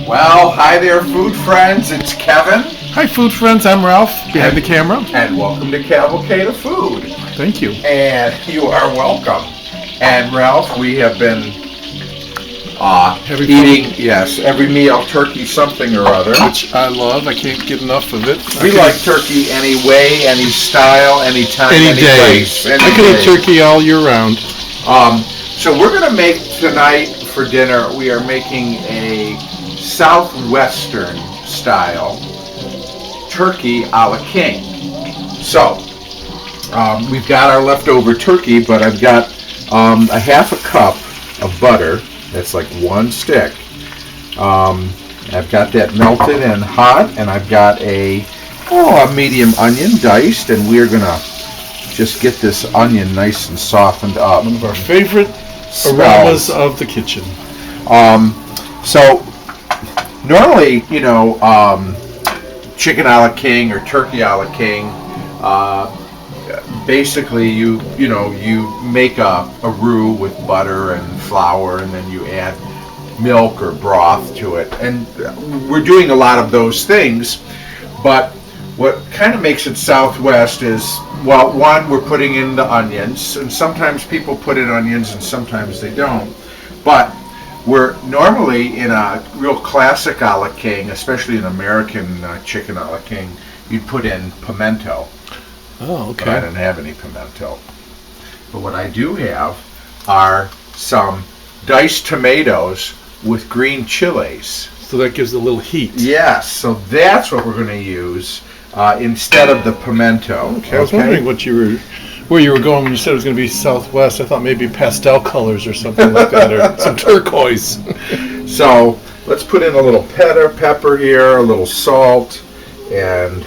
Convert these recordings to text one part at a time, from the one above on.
Well, hi there, food friends. It's Kevin. Hi, food friends. I'm Ralph, behind the camera. And welcome to Cavalcade of Food. Thank you. And you are welcome. And Ralph, we have been eating, yes, every meal, turkey something or other. Which I love. I can't get enough of it. We like turkey any way, any style, any time, any day. place. I can eat turkey all year round. So we're going to make tonight for dinner, we are making a southwestern style turkey a la king. So we've got our leftover turkey, but I've got a half a cup of butter. That's like one stick. I've got that melted and hot, and I've got a medium onion diced, and we're gonna just get this onion nice and softened up. One of our favorite aromas of the kitchen. So normally, chicken a la king or turkey a la king, basically you make a roux with butter and flour, and then you add milk or broth to it. And we're doing a lot of those things, but what kind of makes it Southwest is, well, one, we're putting in the onions, and sometimes people put in onions and sometimes they don't. But we're normally in a real classic a la king, especially an American chicken a la king, you'd put in pimento. Oh, okay. But I didn't have any pimento. But what I do have are some diced tomatoes with green chilies. So that gives a little heat. Yes, so that's what we're going to use instead of the pimento. Okay, I was wondering where you were going when you said it was going to be Southwest. I thought maybe pastel colors or something like that, or some turquoise. So let's put in a little pepper here, a little salt, and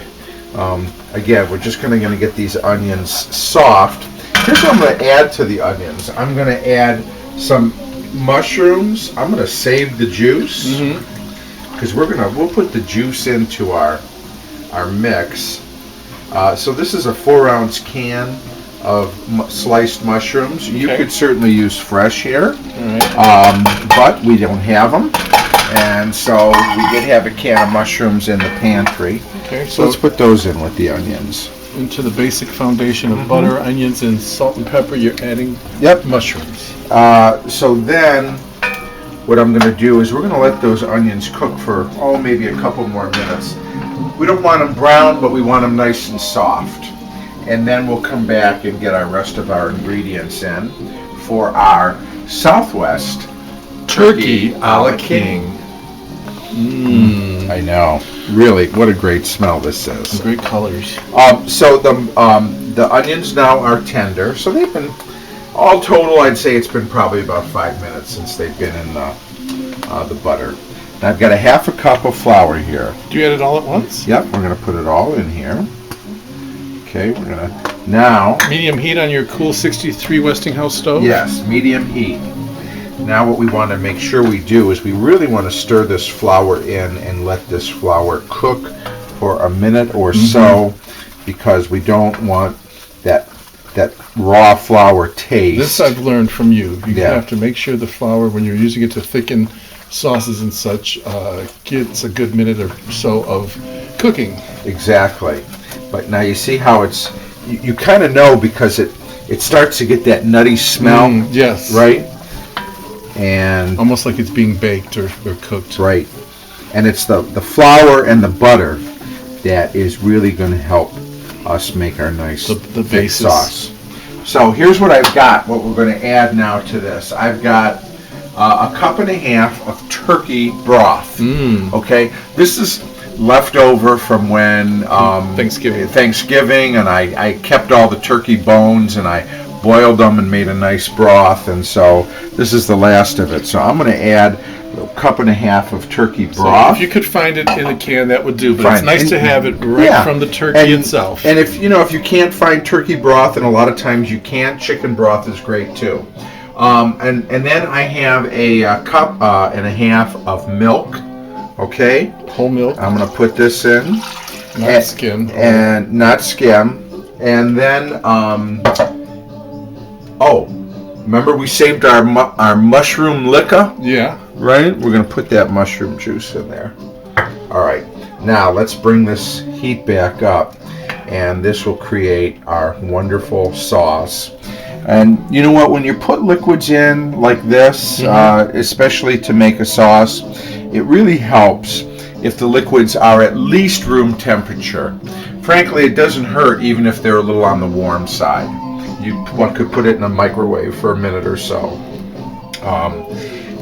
again, we're just going to get these onions soft. Here's what I'm going to add to the onions. I'm going to add some mushrooms. I'm going to save the juice because we'll put the juice into our mix. So this is a 4-ounce can of sliced mushrooms. You could certainly use fresh here, but we don't have them, and so we did have a can of mushrooms in the pantry. Okay, so let's put those in with the onions. Into the basic foundation of butter, onions, and salt and pepper, you're adding mushrooms. So then what I'm going to do is we're going to let those onions cook for maybe a couple more minutes. We don't want them brown, but we want them nice and soft. And then we'll come back and get our rest of our ingredients in for our Southwest turkey a la king. I know. Really, what a great smell this is. Great colors. So the onions now are tender. So they've been, all total, I'd say it's been probably about 5 minutes since they've been in the butter. And I've got a half a cup of flour here. Do you add it all at once? Yep, we're going to put it all in here. Okay, we're going to now... Medium heat on your cool 63 Westinghouse stove? Yes, medium heat. Now what we want to make sure we do is we really want to stir this flour in and let this flour cook for a minute or so, because we don't want that raw flour taste. This I've learned from you. You have to make sure the flour, when you're using it to thicken sauces and such, gets a good minute or so of cooking. Exactly. But now you see how it's, you kind of know because it starts to get that nutty smell. Yes. Right? And almost like it's being baked or cooked. Right. And it's the flour and the butter that is really going to help us make our nice the thick sauce. So here's what I've got, what we're going to add now to this. I've got a cup and a half of turkey broth. Okay? This is leftover from when Thanksgiving, and I kept all the turkey bones and I boiled them and made a nice broth, and so this is the last of it. So I'm going to add a cup and a half of turkey broth. So if you could find it in a can, that would do, but it's nice to have it from the turkey itself. And if you can't find turkey broth, and a lot of times you can't, chicken broth is great too. And then I have a cup and a half of milk. Okay, whole milk. I'm going to put this in, not skim, and not skim, and then remember we saved our mushroom liquor? Yeah. right? We're going to put that mushroom juice in there. All right, now let's bring this heat back up, and this will create our wonderful sauce. And you know what, when you put liquids in like this, especially to make a sauce, it really helps if the liquids are at least room temperature. Frankly, it doesn't hurt even if they're a little on the warm side. One could put it in a microwave for a minute or so.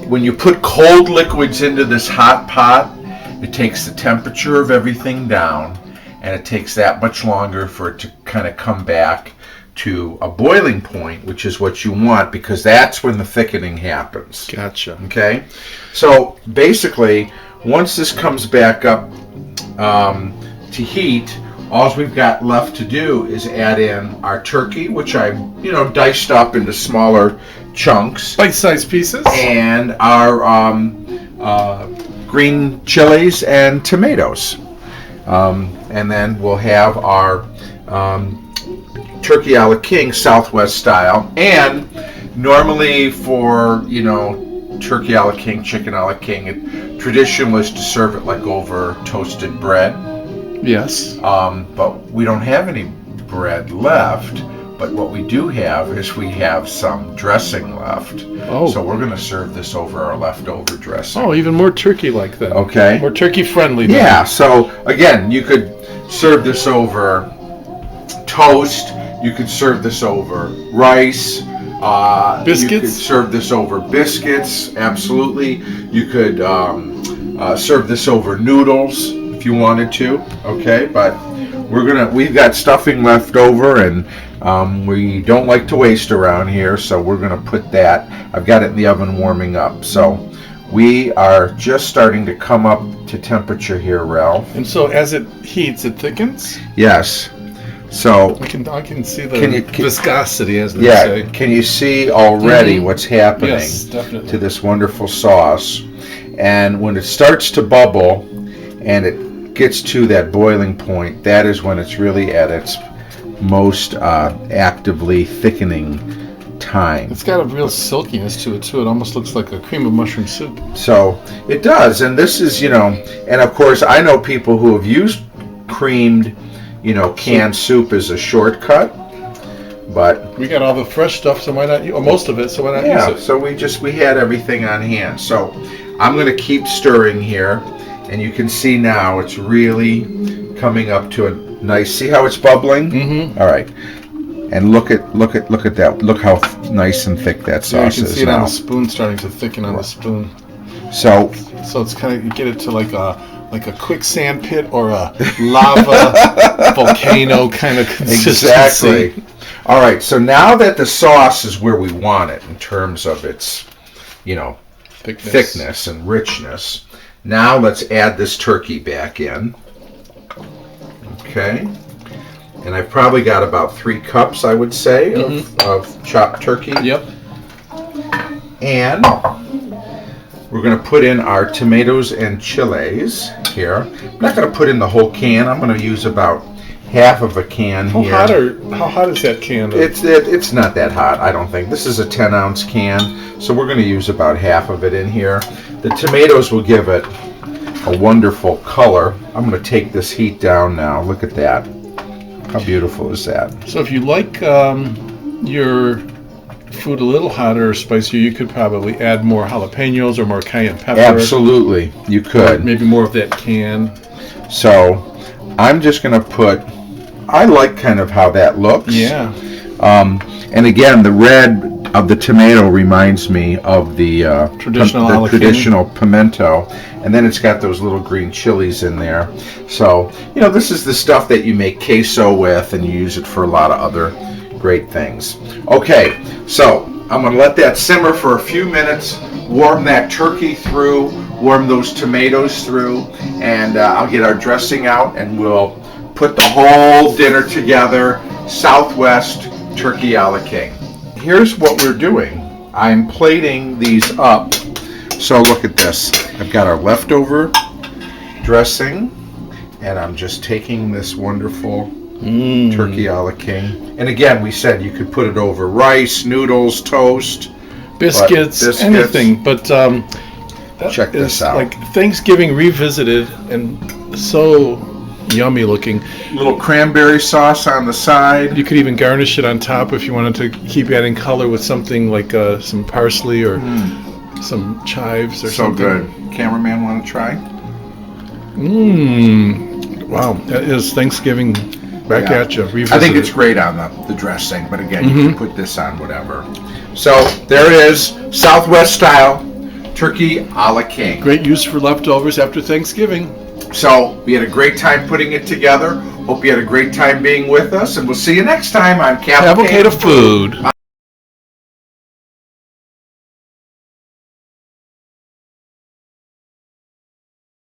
When you put cold liquids into this hot pot, it takes the temperature of everything down, and it takes that much longer for it to kind of come back to a boiling point, which is what you want, because that's when the thickening happens. Gotcha. Okay? So basically, once this comes back up to heat, all we've got left to do is add in our turkey, which I, diced up into smaller chunks. Bite-sized pieces. And our green chilies and tomatoes. And then we'll have our turkey a la king, Southwest style. And normally for, turkey a la king, chicken a la king, tradition was to serve it like over toasted bread. Yes. But we don't have any bread left. But what we do have is we have some dressing left. Oh. So we're going to serve this over our leftover dressing. Oh, even more turkey-like then. Okay. More turkey-friendly then. Yeah. So again, you could serve this over toast. You could serve this over rice. Biscuits? You could serve this over biscuits. Absolutely. You could serve this over noodles if you wanted to. Okay. But we've got stuffing left over, and we don't like to waste around here, so we're going to put that. I've got it in the oven warming up. So we are just starting to come up to temperature here, Ralph. And so as it heats, it thickens? Yes. So I can see the viscosity, as they say. Can you see already what's happening Yes, definitely. to this wonderful sauce? And when it starts to bubble and it gets to that boiling point, that is when it's really at its most actively thickening time. It's got a real silkiness to it, too. It almost looks like a cream of mushroom soup. So it does. And this is, and of course I know people who have used creamed canned soup is a shortcut, but we got all the fresh stuff, so why not use, or most of it, so why not use it? So we had everything on hand. So I'm going to keep stirring here, and you can see now it's really coming up to a nice. See how it's bubbling? Mm-hmm. All right, and look at that. Look how nice and thick that sauce is. You can see it now on the spoon starting to thicken on the spoon. So it's kind of, you get it to like a quicksand pit or a lava volcano kind of consistency. Exactly. All right, so now that the sauce is where we want it in terms of its, thickness and richness, now let's add this turkey back in. Okay. And I've probably got about 3 cups, I would say, of chopped turkey. Yep. And we're going to put in our tomatoes and chilies here. I'm not going to put in the whole can. I'm going to use about half of a can here. How hot is that can? It's not that hot, I don't think. This is a 10-ounce can, so we're going to use about half of it in here. The tomatoes will give it a wonderful color. I'm going to take this heat down now. Look at that. How beautiful is that? So if you like your food a little hotter or spicier, you could probably add more jalapenos or more cayenne pepper. Absolutely, you could. Maybe more of that can. So I'm just going to put, I like kind of how that looks. Yeah. And again, the red of the tomato reminds me of the traditional pimento. And then it's got those little green chilies in there. So, this is the stuff that you make queso with, and you use it for a lot of other great things. Okay, so I'm going to let that simmer for a few minutes, warm that turkey through, warm those tomatoes through, and I'll get our dressing out, and we'll put the whole dinner together. Southwest turkey a la king. Here's what we're doing. I'm plating these up. So look at this. I've got our leftover dressing, and I'm just taking this wonderful turkey a la king. And again, we said you could put it over rice, noodles, toast, biscuits, anything. But Check this is out. like Thanksgiving revisited and so yummy looking. Little cranberry sauce on the side. You could even garnish it on top if you wanted to keep adding color with something like some parsley or some chives or So something. good. Cameraman, want to try? Wow, that is Thanksgiving back Yeah. at you. I think it's great on the dressing, but again, you can put this on whatever. So there it is, Southwest style turkey a la king. Great use for leftovers after Thanksgiving. So we had a great time putting it together. Hope you had a great time being with us, and we'll see you next time on Cavalcade of Food.